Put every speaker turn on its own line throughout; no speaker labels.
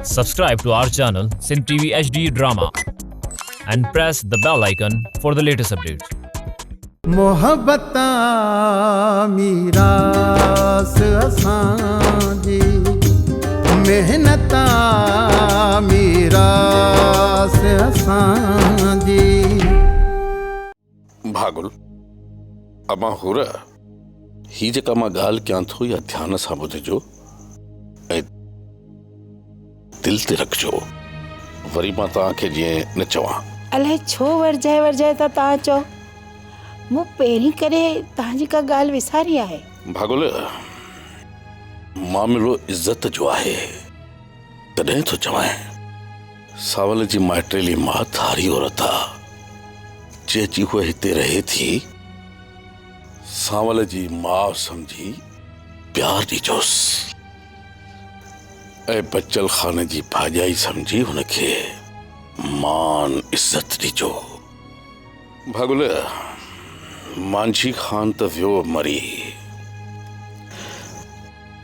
Subscribe to our channel Sin TV HD Drama and press the bell icon for the latest updates.
मोहब्बता मीरास असांजी मेहनता मीरास असांजी
भागुल अमा हुर ही जेका मां ॻाल्हि कयां थो या ध्यान सां ॿुधिजो ऐं दिल ते रखिजो। वरी मां तव्हांखे जीअं न चवां।
अलाए छो वरजाए था तव्हां चओ। मूं पहिरीं करे तव्हांजी का ॻाल्हि विसारी आहे।
भागुल मामिलो इज़त जो आहे तॾहिं थो चवां। सावल जी माइटेली मां थारी औरत आहे जेची उहा हिते रहे थी। सावल जी मां सम्झी प्यार ॾिजोसि ऐं बचल खाने जी भाॼाई सम्झी हुनखे मान इज़त ॾिजो। भागुल मांझी खान त वियो मरी,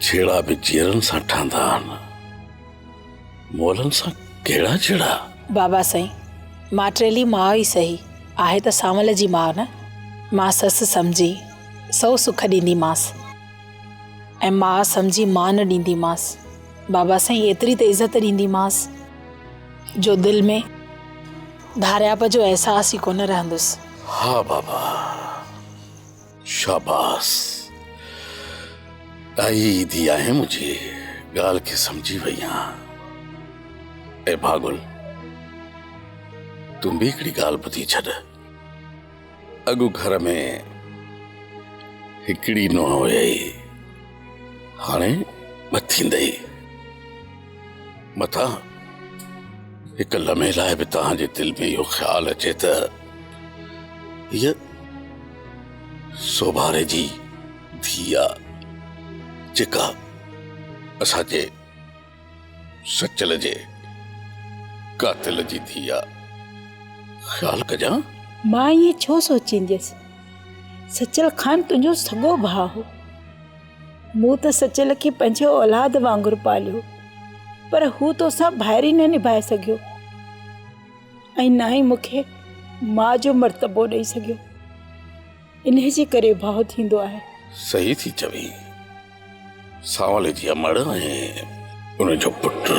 छेड़ा बि जीरनि सां ठहंदा आहिनि, मोलनि सां कहिड़ा छेड़ा।
बाबा साईं, माटेली माउ ई सही आहे त सावल जी माउ न। मां ससु सम्झी सौ सुख ॾींदीमांसि ऐं मां सम्झी मान ॾींदीमांसि। बाबा साईं एतिरी त इज़त ॾींदीमांसि जो दिलि में धारियाप जो अहसास ई कोन रहंदुसि।
हा बाबा, शाबाश। आई दी आहे मुंहिंजी ॻाल्हि खे सम्झी वई आहियां। ऐं भागुल तूं बि हिकिड़ी ॻाल्हि ॿुधी छॾ। अॻु घर में हिकिड़ी नुंहुं हुई, हाणे ॿ थींदई। मथां हिकु लम्हे लाइ बि तव्हांजे दिलि में इहो ख़्यालु अचे त हीअ सोभारे जी धीउ आहे जेका असांजे सचल जे कातिल जी धीउ आहे। ख़्यालु कजां।
मां ईअं छो सोचींदसि? सचल खान तुंहिंजो सॻो भाउ हो। मूं त सचल खे पंहिंजे औलाद वांगुरु पालियो, पर हू तोसां भाइरी न निभाए सघियो ऐं ना ई मूंखे माउ जो मर्तबो ॾेई सघियो। इन जे करे भाउ थींदो आहे।
सही थी चवी। सावल जी अमड़ ऐं उनजो पुटु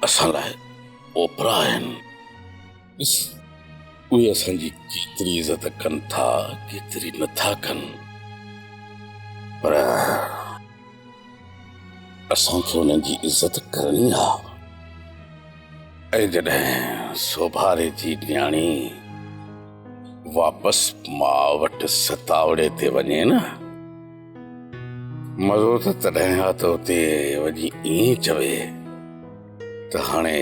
असां लाइ ओपरा आहिनि। उहे असांजी केतिरी इज़त कनि था, केतिरी नथा कनि, पर असांखे उन्हनि जी इज़त करणी आहे। ऐं जॾहिं सोभारे जी न्याणी वापसि मां वटि सतावड़े ते वञे न, मज़ो त तॾहिं आहे त उते वञी ईअं चवे त हाणे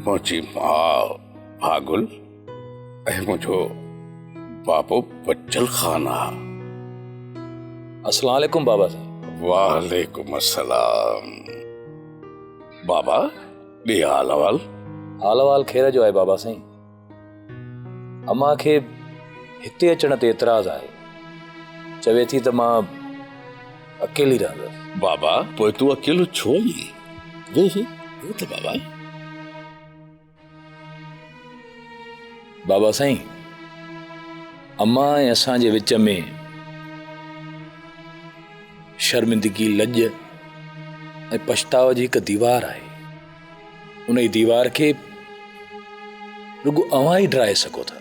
मुंहिंजी माउ भागुल ऐं मुंहिंजो बाबो बच्चल खान आहे।
अस्सलाम वालेकुम बाबा साईं।
वालेकुम अस्सलाम। बाबा ॾे हाल अहवाल।
हाल अहवाल ख़ैर जो आहे बाबा साईं। अम्मा खे हिते अचण ते एतिराज़ आहे। चवे थी त मां अकेली रहंदसि।
बाबा पोइ तूं अकेलो छो आहीं? वेह त बाबा।
बाबा साईं, अम्मा ऐं असांजे विच में शर्मिंदगी, लॼ ऐं पछताव जी हिकु दीवार आहे। उन ई दीवार खे रुगो अव्हां ई ड्राए सघो था।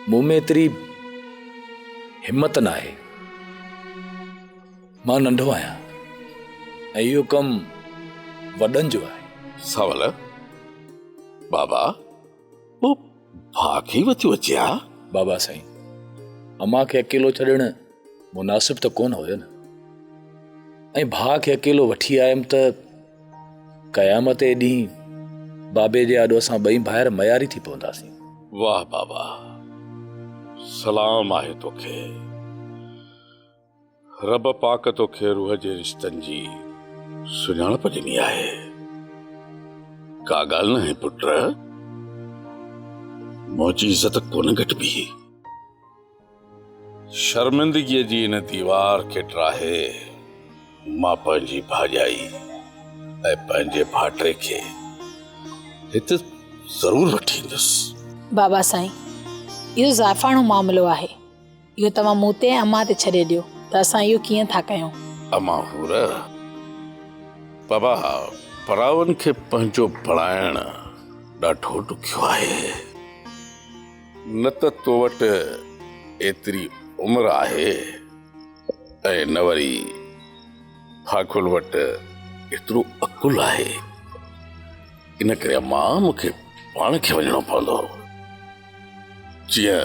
मूं में एतिरी हिम्मत न आहे। मां नंढो आहियां ऐं इहो कमु वॾनि जो आहे।
सावल बाबा वो भागी वती अचे हा?
बाबा साईं, अम्मा खे अकेलो छॾणु मुनासिब त कोन हुयो न। ऐं भाउ खे अकेलो वठी आयमि त क़यामत जे ॾींहुं बाबे जे आॾो असां ॿई ॿाहिरि मयारी थी पवंदासीं।
वाह बाबा, सलाम आहे तोखे। रब पाक तोखे रूह जे रिश्तनि जी सुञाणप ॾिनी आहे। का ॻाल्हि न आहे पुट, मुंहिंजी इज़त कोन घटिबी। शर्मिंदगीअ जी इन दीवार खे ड्राहे मां पंहिंजी भाॼाई ऐं पंहिंजे भाइटे खे हिते ज़रूर वठी ईंदुसि।
बाबा साईं, इहो ज़ाइफ़ाणो मामिलो आहे। इहो तव्हां मूं ते अम्मा ते छॾे ॾियो त असां इहो कीअं था कयूं।
अमा हूर, बाबा परावनि खे पंहिंजो बणाइण ॾाढो ॾुखियो आहे। न त तो वटि एतिरी उमिरि आहे ऐं न वरी फाकुल वटि एतिरो अकुल आहे। इन करे अम्मा मूंखे पाण खे वञणो पवंदो, जीअं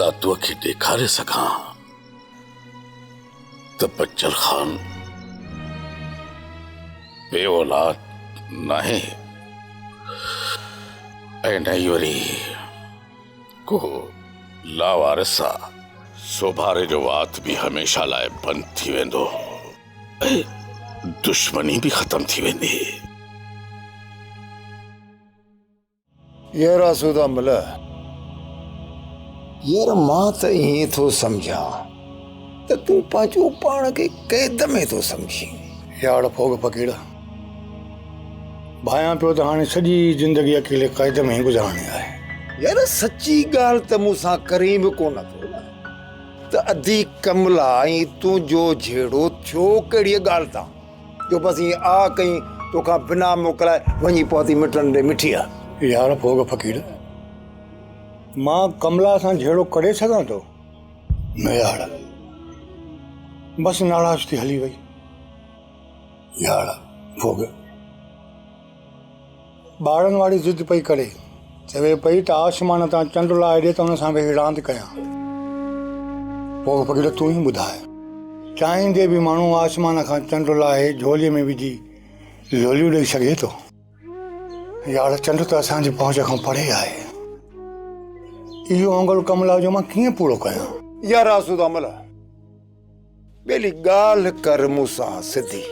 ॾातूअ खे ॾेखारे सघां त बच्चल ख़ान बे औलाद नाहे ऐं न ई वरी को लावारिस आहे। सोभारे जो वात बि हमेशा लाइ बंदि थी वेंदो ऐं दुश्मनी बि ख़तम थी वेंदी।
यार आसूदा मल, यार मां त ईअं थो सम्झा त तूं पंहिंजो पाण खे क़ैद में थो सम्झी।
यार फोग फकीड़ा, भायां पियो त हाणे सॼी ज़िंदगी अकेले क़ैद में ई गुज़ारणी आहे।
यार सची ॻाल्हि त मूंसां करी बि कोन थो न त अधी कमला ऐं तुंहिंजो जहिड़ो थियो कहिड़ी ॻाल्हि तां जो बसि ईअं आ कई तोखां बिना मोकिलाए वञी पहुती मिटनि ॾे मिठी आहे।
यार फोग फकीड़, मां कमला सां जहिड़ो करे सघां थो न यार, बसि नाराज़ थी हली वई। यार फोग, ॿारनि वारी ज़िद पई करे, चवे पई त आसमान तां चंड लाहे ॾे त हुन सां वेही रांदि कयां। फोग फकीड़ तूं ई ॿुधाए, चाहींदे बि माण्हू आसमान खां चंड लाहे झोलीअ में विझी लोलियूं ॾेई सघे थो? यार चंड त असांजी पहुच खां परे आहे। इहो अंगल कमला जो मां कीअं पूरो कयां?
यार आसूदा मल, ॿेली ॻाल्हि कर मूंसां सिधी।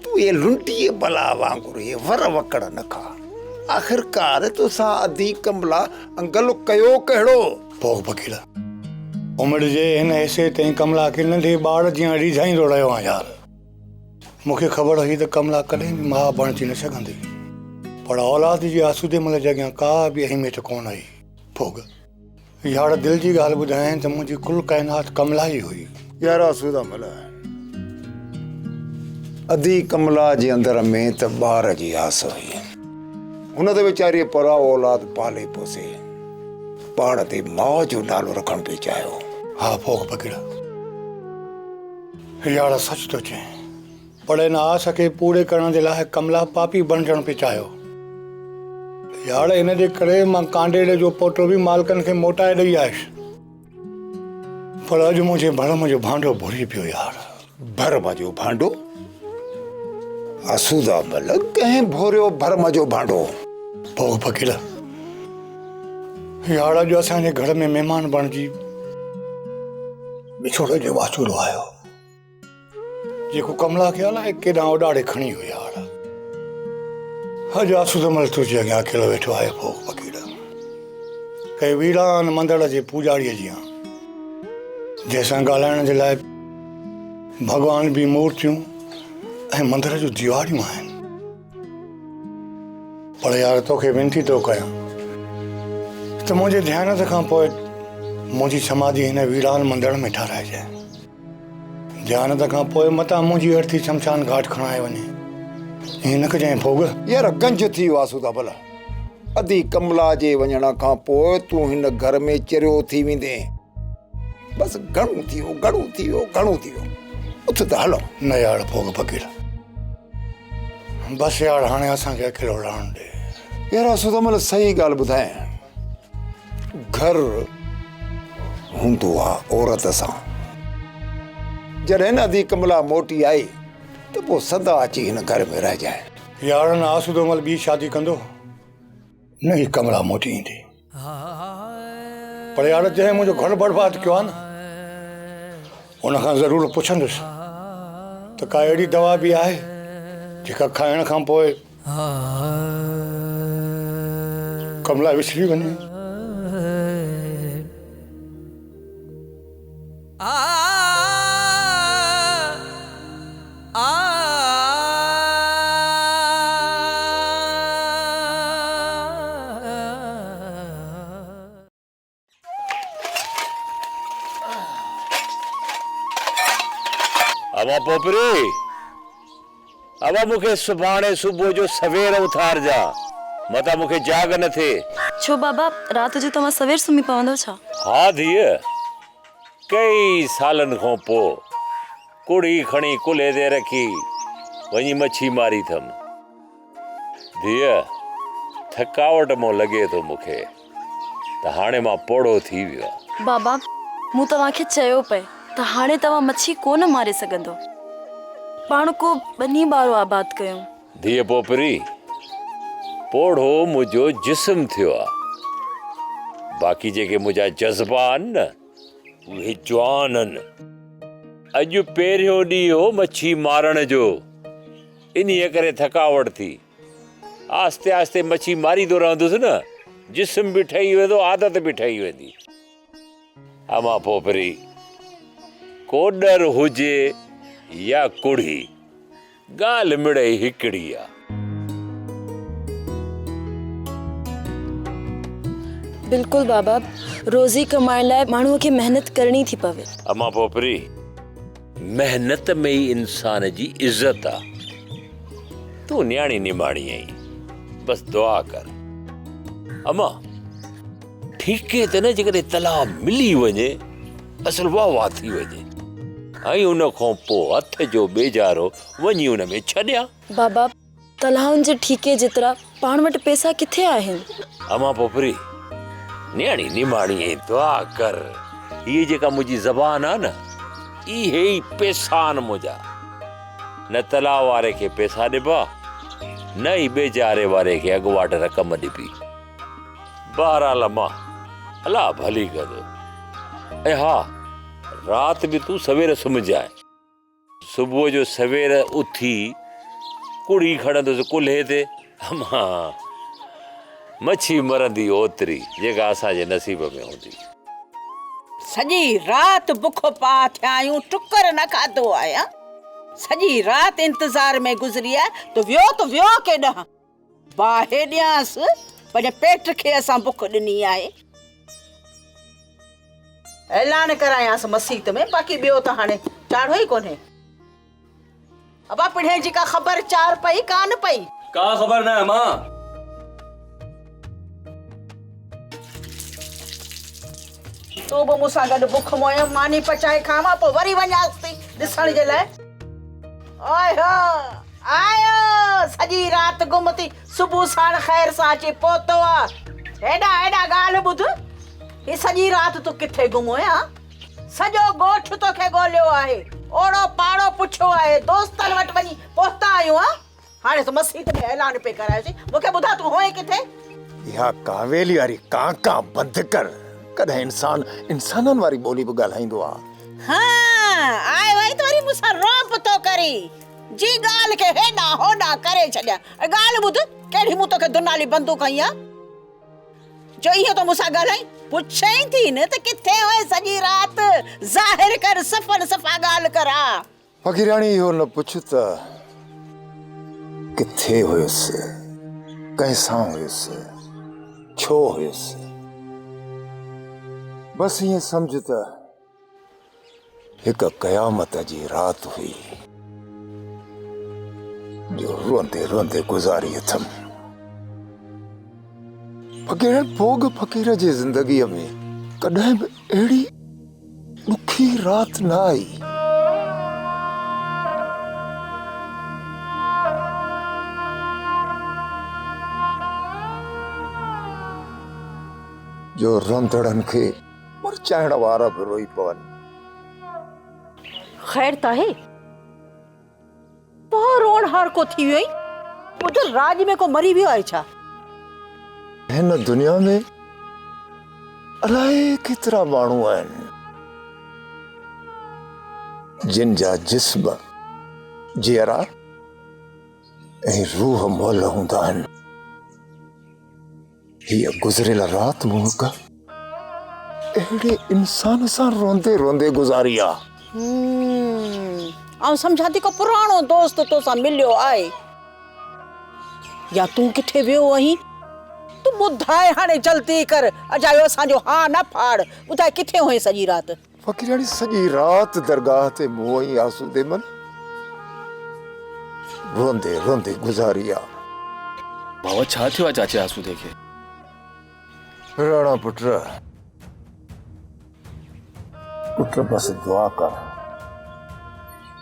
तूं ये लुंटीअ बला वांगुरु ये वर वकड़ न खा। आख़िरकार तोसां अधी कमला अंगल कयो कहिड़ो?
फोग फकीड़ा, उमिरि जे हिन हिसे ताईं कमला खे नंढे ॿार जीअं रिझाईंदो रहियो आहियां। यार मूंखे ख़बर हुई त कमला कॾहिं बि माउ बणिजी न सघंदी, पर औलाद जी आसूदे महिल जे अॻियां का बि अहमियत कोन आई। फोग, यार दिलि जी ॻाल्हि ॿुधायां त मुंहिंजी कुल काइनात कमला ई हुई।
यार आसूदा मल, अधी कमला जे अंदर में त ॿार जी आस हुई। हुन त वीचारीअ परा औलाद पाले पोसे पाण ते माउ जो नालो रखण पई चाहियो।
हा फोग फकीड़ा, यार सच थो चए, पर हिन आस खे पूरे करण जे लाइ कमला पापी बणजण पे चाहियो। यार इन जे करे मां कांडेड़े जो पोटो बि मालकनि खे मोटाए ॾेई आयुसि, पर अॼु मुंहिंजे भरम जो भांडो भुरी पियो। यार
भरम जो भांडो? आसूदा मल, कंहिं भोरियो भरम जो भांडो?
फोग फकीड़ा, यार अॼु असांजे घर में महिमान बणिजी बिछोड़े जो वाचूरो आयो, जेको कमला खे अलाए केॾां उॾाड़े खणी वियो। यार अॼु आसूदा मल तुंहिंजे अॻियां अकेलो वेठो आहे। फोग फकीड़ा, कंहिं वीरान मंदर जे पूजारीअ जी जंहिंसां ॻाल्हाइण जे लाइ भॻवान बि मूर्तियूं ऐं मंदर जूं दीवारियूं आहिनि। पर यार तोखे वेनती थो कयां त मुंहिंजे ध्यान खां पोइ मुंहिंजी समाधि हिन वीरान मंदर में ठाराइजांइ। ध्यान खां पोइ मतां मुंहिंजी अर्थी शमशान घाट खणाए वञे, ईअं न कजांइ। फोग
यार गंज थी वियो आसूदा भला। अधी कमला जे वञण खां पोइ तूं हिन घर में चरियो थी वेंदे। बसि घणो थी वियो, घणो थी वियो, घणो थी वियो, उथ त हलो।
न यार फोग फकीड़ा, बसि यार हाणे असांखे अकेलो रहण ॾे।
यार आसूदा मल सही ॻाल्हि ॿुधाए, घर हूंदो आहे औरत सां। जॾहिं न अधी कमला मोटी आई त पोइ सदा अची हिन घर में रहिजांइ।
यार न आसूदो मल ॿी शादी कंदो न ही कमला मोटी ईंदी। पर यार जंहिं मुंहिंजो घर बर्बाद कयो आहे न, उनखां ज़रूरु पुछंदुसि त का अहिड़ी दवा बि आहे जेका खाइण खां पोइ कमला विसरी वञे।
आ अमा पोपरी अमा मूंखे सुभाणे सुबुह जो सवेर उथार जा मता मूंखे जाग न थे।
छो बाबा रात जो तव्हां सवेर सुम्ही पवंदो छा?
हाँ धीअ, कई सालन खां पोइ कुड़ी खणी कुल्हे ते रखी वञी मच्छी मारी थम। धीअ थकावट मों लगे तो मूंखे त हाणे मां पोड़ो थी वियो।
बाबा मूं तव्हांखे चयो पए त हाणे तव्हां मच्छी कोन मारे सघंदो, पाण को बनी बारो आबाद कयूं।
धीअ पोपरी, पोड़ो मुंहिंजो जिस्म थियो आहे, बाक़ी जेके मुंहिंजा जज़्बा आहिनि न उहे जवान आहिनि। अॼु पहिरियों ॾींहुं हो मच्छी मारण जो, इन्हीअ करे थकावट थी। आस्ते आस्ते मच्छी मारींदो रहंदुसि न, जिस्म बि ठही वेंदो, आदत बि ठही वेंदी। अमा पोपरी, कोडर हुजे या कुड़ी, ॻाल्हि मिड़ई हिकिड़ी आहे।
बिल्कुलु बाबा, रोज़ी कमाइण लाइ माण्हूअ खे मेहनत करणी थी पवे।
अमा पोपरी, मेहनत में ही इंसान जी इज्जत आहे। तू न्याणी निमाणी आई, बस दुआ कर। अमा ठीके ते न जेकॾहिं तलाउ मिली वञे, असल वाह वाह थी वञे, ऐं उन खां पोइ हथ जो बेजारो वञी उन में छॾिया।
बाबा तलाउनि जे ठीके जेतिरा पाण वटि पैसा किथे आहिनि?
अमा पोपरी, न्याणी निमाणी आई, दुआ कर। ये जेका मुंहिंजी ज़बान आहे न, इहे ई पैसा आहिनि मुंहिंजा। न तलाउ वारे खे पैसा ॾिबा, न ई बेचारे वारे खे अॻुवाट रक़म ॾिबी। बहरहाल अमा अला भली कंदो। ऐं हा, राति बि तूं सवेर सुम्हिजाए। सुबुह जो सवेर उथी कुड़ी खणंदुसि कुल्हे ते। अमा मच्छी मरंदी ओतिरी जेका असांजे नसीब में हूंदी।
सॼी राति बुख पा थिया आहियूं, टुकर न खाधो आया। सॼी राति इंतज़ार में गुज़री आहे, तो वियो केॾांहुं? बाहि ॾियांसि, पंहिंजे पेट खे असां बुख ॾिनी आहे। ऐलान करायांसि मसीत में, बाक़ी ॿियो त हाणे चाढ़ो ई कोन्हे। अबा पिढ़े जी का ख़बर चार पई कान पई?
का ख़बर न मां।
तूं बि मूंसां गॾु बुख मोय मानी पचाए खावां, पोइ वरी वञासि थी ॾिसण जे लाइ। आयो सॼी राति गुम थी, सुबुह साण ख़ैर सां अची पहुतो आहे। हेॾा ॻाल्हि ॿुध, ही सॼी राति तूं किथे गुम हुया? सॼो ॻोठ तोखे ॻोल्हियो आहे, ओड़ो पाड़ो पुछियो आहे, दोस्तनि वटि वञी पहुता आहियूं। हाणे त मसीत में ऐलान पे करायोसीं, मूंखे ॿुधा तूं होए किथे?
इहा कावेली वारी कां बंदि कर। कॾहिं इंसाननि वारी ॿोली बि ॻाल्हाईंदो आहे।
हाँ, आयो आई त वरी मूंसां रोप थो करी। जी ॻाल्हि खे हेॾा होॾा करे छॾिया। ॻाल्हि ॿुध, कहिड़ी मूं तोखे दुनाली बंदूक हई आहे जो इहो तो मूंसां ॻाल्हाई? पुछई थी न त किथे हुए सॼी राति? ज़ाहिर कर, सफ़ा ॻाल्हि करा।
फ़कीराणी, इहो न पुछ त किथे हुयुसि, कंहिंसां हुयुसि, छो हुयुसि। बसि ईअं सम्झ त हिकु क़यामत जी राति हुई जो रोंदे रोंदे गुज़ारी अथमि। फ़कीर भोग फ़कीर जी ज़िंदगीअ में कॾहिं बि अहिड़ी ॾुखी राति न आई। जो रोंदड़नि खे मरचाइण वारा बि रोई पवनि।
ख़ैर त आहे, पोइ रोण हार को थी वियो? उधर राज में को मरी वियो आहे छा?
हिन दुनिया में अलाए केतिरा माण्हू आहिनि जिन जा जिस्म, जियरा ऐं रूह मोल हूंदा आहिनि। हीअ गुज़रियल राति मूं हिकु अहिड़े इंसान सां रोंदे रोंदे गुज़ारी आहे।
ऐं सम्झां थी को पुराणो दोस्त तोसां मिलियो आहे, या तूं किथे वियो आहीं? तूं ॿुधाए हाणे जल्दी कर, अजायो असांजो हा न फाड़। ॿुधाए किथे हुई सॼी राति?
फ़कीराणी, सॼी राति दरगाह ते मूं ऐं आसूदे मन रोंदे रोंदे गुज़ारी आहे।
बाबा छा थियो आहे चाचे आसूदे खे?
राणा पुट बस दुआ कर,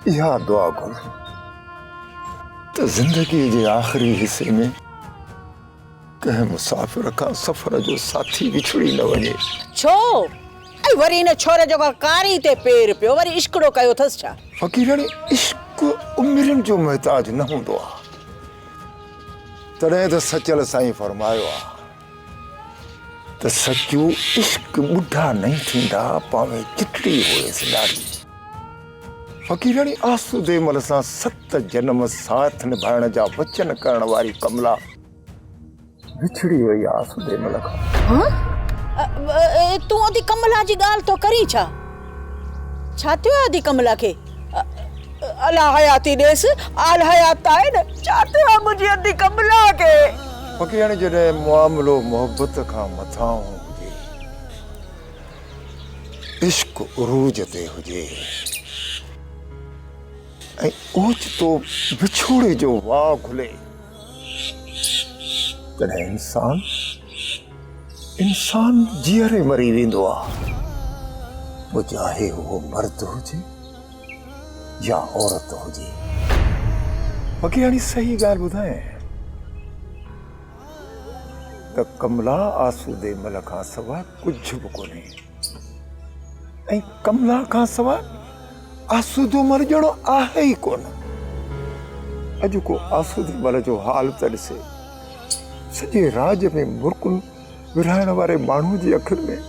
इहा दुआ कर तो जिंदगी के आखिरी हिस्से में कंहिं मुसाफ़िर खां सफ़र जो साथी विछड़ी न वञे।
छो ऐं वरी इन छोरे जो कारी ते पेर पियो, वरी इश्कड़ो कयो अथसि छा?
फ़क़ीराणी, इश्क उमिरियुनि जो मुहताज न हूंदो आहे। तॾहिं त सचल साईं फरमायो आहे त सचो इश्क ॿुढा नहीं थींदा, पावे चिटड़ी हुएसि ॾाढी। फ़क़ीराणी, आसूदे मल सां 7 जन्म साथ निभाइण जा वचन करण वारी कमला विछड़ी वई आसूदे मल खां।
तूं अधी कमला जी ॻाल्हि तो करी छा? छा थियो आहे अधी कमला खे? अला हयाती ॾेस, आल हयात आहे न, छा थियो आहे मुंहिंजी अधी कमला खे?
फ़क़ीराणी, जॾहिं मामिलो मोहब्बत खां मथां हुजे, इश्क उरूज ते हुजे ऐं ओचितो विछोड़े जो वाह खुले, तॾहिं इंसान जीअरे मरी वेंदो आहे, पोइ चाहे उहो मर्द हुजे या औरत हुजे। फ़क़ीराणी, सही ॻाल्हि ॿुधाए त कमला आसूदे मल खां सवाइ कुझु बि कोन्हे, ऐं कमला खां सवाइ आसूदो मल ॼणो आहे ई कोन। अॼु को आसूदे मल जो हाल त ॾिसे, सॼे राज में मुर्कुल विराइण वारे माण्हू जी अखियुनि में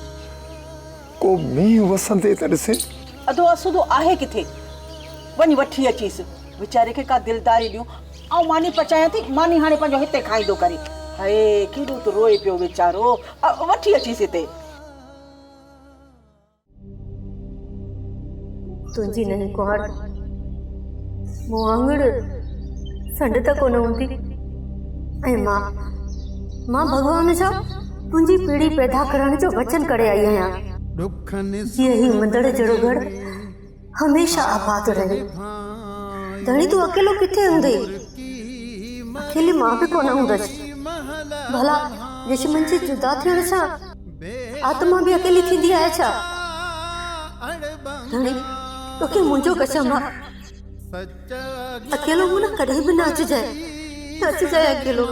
को मींहुं वसंदे त ॾिसे।
अधो आसूदो आहे किथे? वञी वठी अचीसि, वीचारे खे का दिलदारी ॾियूं। ऐं मानी पचायां थी, मानी हाणे पंहिंजो हिते खाईंदो करे। हाय केॾो त रोए पियो वीचारो, वठी अचीसि हिते।
तुंहिंजी नई कुहाड़ मूं वांगुर संड त कोन हूंदी, ऐं मां भॻवान सां तुंहिंजी पीढ़ी पैदा करण जो वचन करे आई आहियां। जीअं ही मंदड़ जहिड़ो घर हमेशा आबाद रहे। धणी तूं अकेलो किथे हूंदे? अकेली मां बि कोन हूंदसि। भला दुश्मन जे जुदा थियण सां आत्मा बि अकेली थींदी आहे छा? धणी, तोखे मुंहिंजो कसम आहे, अकेलो मूं न कॾहिं बि न अचिजांइ अकेलो।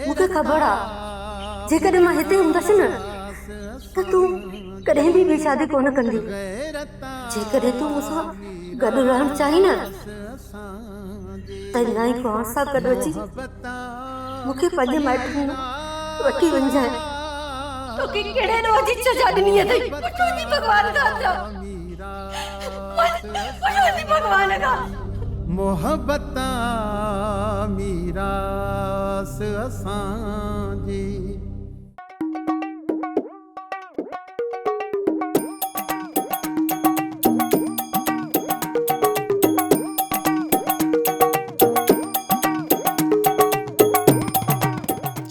मूंखे ख़बर आहे जेकॾहिं मां हिते हूंदसि न त तूं कॾहिं बि शादी कोन कंदी। जेकॾहिं तूं मूंसां गॾु रहणु चाहीं न त नई कुहाड़ सां गॾु अची मूंखे पंहिंजे माइटनि वठी वञजांइ। तोखे कहिड़े रोज़ जी सज़ा ॾिनी अथई? पुछो भॻवान खां।
मोहब्बत मीरास असांजी।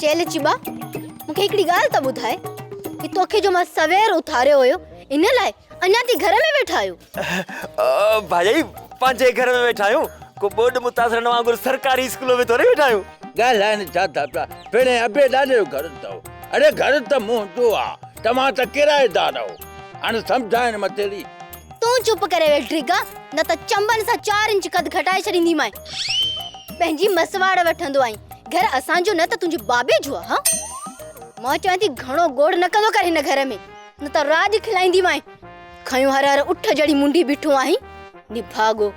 चेल चिबा, मूंखे हिकिड़ी ॻाल्हि त ॿुधाए कि तोखे जो मां सवेर उथारियो हुयो इन लाइ अञा ती घर में वेठा आहियो?
भाई पंहिंजे घर में वेठा आहियूं, को बोर्ड मुतासिर वांगुरु सरकारी स्कूल में थोड़ी वेठा आहियूं।
ॻाल्हाइनि छा था पिया? पहिरें अबे ॾाॾे जो घर अथव। अरे घर त मुंहिंजो आहे, तव्हां त किराएदार आहियो। हाणे सम्झाइनि मतेड़ी।
तूं चुप करे वेठ ड्रिगा, न त चंबन सां 4 इंच कद घटाए छॾींदी मां। पंहिंजी मसवाड़ वठंदो आई, घर असांजो न त तुंहिंजे बाबे जो आहे। मां चवां थी घणो गोड़ न कंदो कर हिन घर में, न त राज खिलाईंदी मां। खयूं हर उठ जड़ी मुंडी बीठो आहीं निभागो।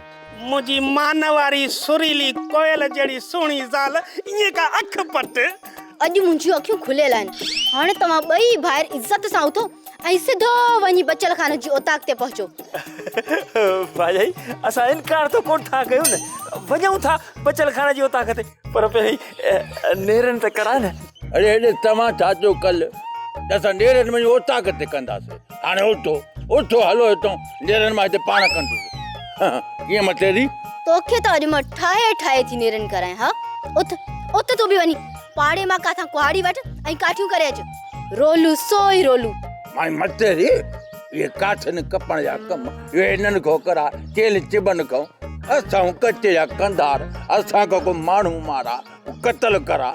मुझी मान वारी सुरीली कोयल जड़ी सुणी ज़ाल इए का अख पट।
अज मुंजी अखियूं खुलियल आहिनि। हाणे तव्हां ॿई ॿाहिरि इज्जत सां उथो ऐं सिधो वञी बचल खाने जी ओताक ते पहुचो।
भाई असां इनकार तो कोन था कयूं न, वञूं था बचल खाने जी ओताक ते, पर पहिरीं नेरन त करा न।
अरे हेॾे तव्हां छा चयो कल त असां नेरन में ओताक ते कंदासीं। हाणे उथो हलो हितां, नेरन मां हिते पाण कंदुसि। कीअं मतेड़ी?
तोखे त अॼु मां ठाहे थी नेरन कराए। हा उथ तूं बि वञी पाड़े मां काथां कुहाड़ी वठ ऐं काठियूं करे अच। रोलू सोई रोलू
मां मतेड़ी ये काठन कपण जा कम ये इन्हनि खो करा केल चिबन खां असां कचे जा कंधार असां को माण्हू मारा कत्ल करा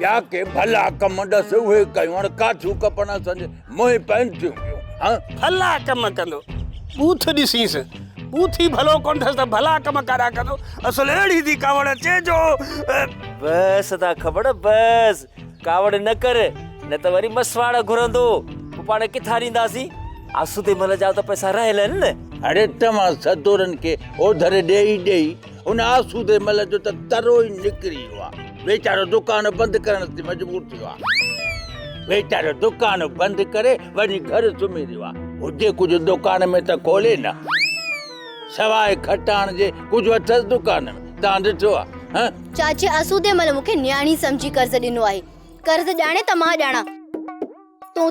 या के भला कम दस उहे कयूं हाणे काठियूं कपण असांजे मोहि पहुंचियूं
भला कम कंदो बूथ ॾिसीस बूथी भलो कोन अथसि त भला कम करा कंदो असुल अहिड़ी थी कावड़ चइजो
बस ता खबर बस कावड़ न कर न त वरी मसवाड़ घुरंदो पाण किथां ॾींदासीं आसू ते मल जा त पैसा रहियल आहिनि न
अरे तव्हां सदोरनि खे ओधर ॾेई उन आसू ते मल जो त तरो ई निकिरी वियो आहे वेचारो दुकान बंदि करण ते मजबूर थियो आहे वेचारो दुकान बंदि करे वञी घर सुम्ही रहियो आहे हुजे कुझु दुकान में त खोले न सवाइ खटाण जे कुझु अथसि दुकान में तव्हां ॾिठो आहे
चाचे आसूदे मल मूंखे न्याणी सम्झी कर्ज़ ॾिनो आहे कर्ज़ ॼाणे त मां ॼाणा तूं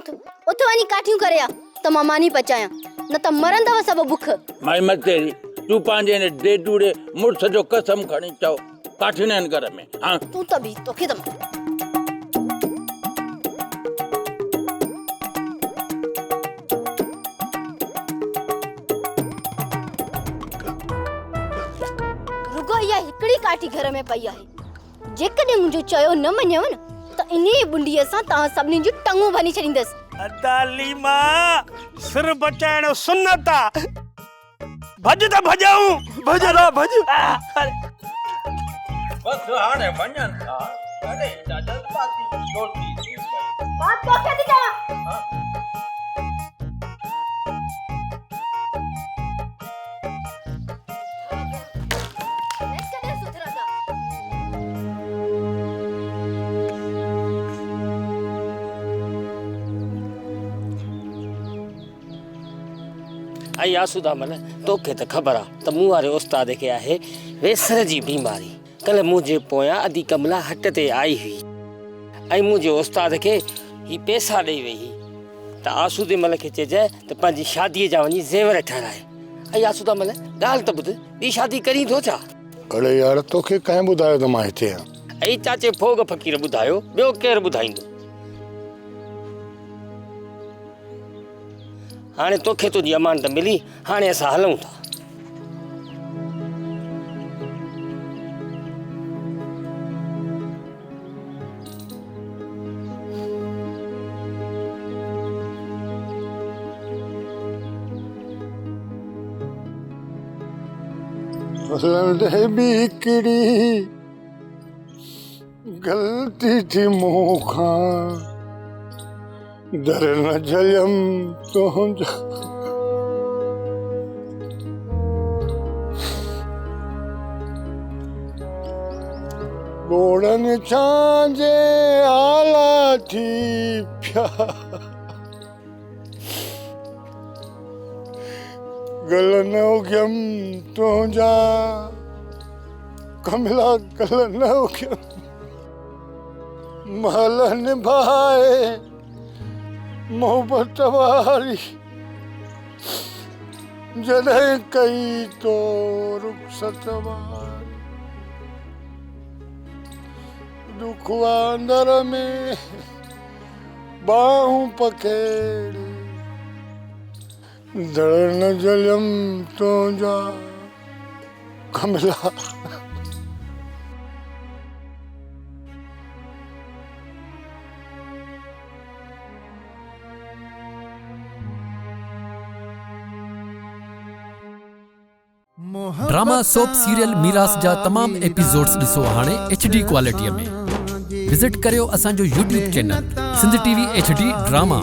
उथ वञी काठियूं करे आ त मां मानी पचायां न त मरंदव सभु बुख
माई मतेरी तूं पंहिंजे हिन डेडूड़े मुड़ुस जो कसम खणी चओ काठियूं आहिनि घर में हाँ
तूं त बि तोखे त रुगो इहा हिकिड़ी काठी घर में पई आहे जेकॾहिं मुंहिंजो चयो न मञियव न त इन्ही बुंडीअ सां तव्हां सभिनी जूं टंगूं भनी छॾींदसि
अदाली मां सिर बचाइण सुन्नत आहे भज त भजाऊं भजरा भज
बस हाणे वञनि था अरे दादा पाती छोटी
बात तोखे थी कयां
आई आसूदा मन तोखे त ख़बर आहे त मूं वारे उस्ताद खे आहे वेसर जी बीमारी कल मुंहिंजे पोयां अदी कमला हट ते आई हुई ऐं मुंहिंजे उस्ताद खे ही पैसा ॾेई वई त आसूदे मल खे चइजांइ त पंहिंजी शादीअ जा वञी ज़ेवर ठाराए ऐं आसूदा मल ॻाल्हि त ॿुध ॿी शादी करी थो छा
अड़े यार तोखे कंहिं ॿुधायो त मां हिते आहियां
ऐं चाचे फोग फ़कीर ॿुधायो ॿियो केरु ॿुधाईंदो हाणे तोखे तुंहिंजी अमानत मिली हाणे असां हलूं था
गलती थी मुँह खां डर न झलम तो गोड़न छांजे आला थी प्या गल न उगम तो जा कमला गल न उगम महल निभाए मोहब्बत वारी जॾहिं कई तो रुखसत वारी दुख अंदर में बाहूं पखेड़ी दड़ न जलम तो जा कमला
ड्रामा सोप सीरियल मीरास जा तमाम एपिसोड्स ॾिसो हाणे HD क्वालिटीअ में विजिट करियो असांजो YouTube channel Sindh TV HD drama.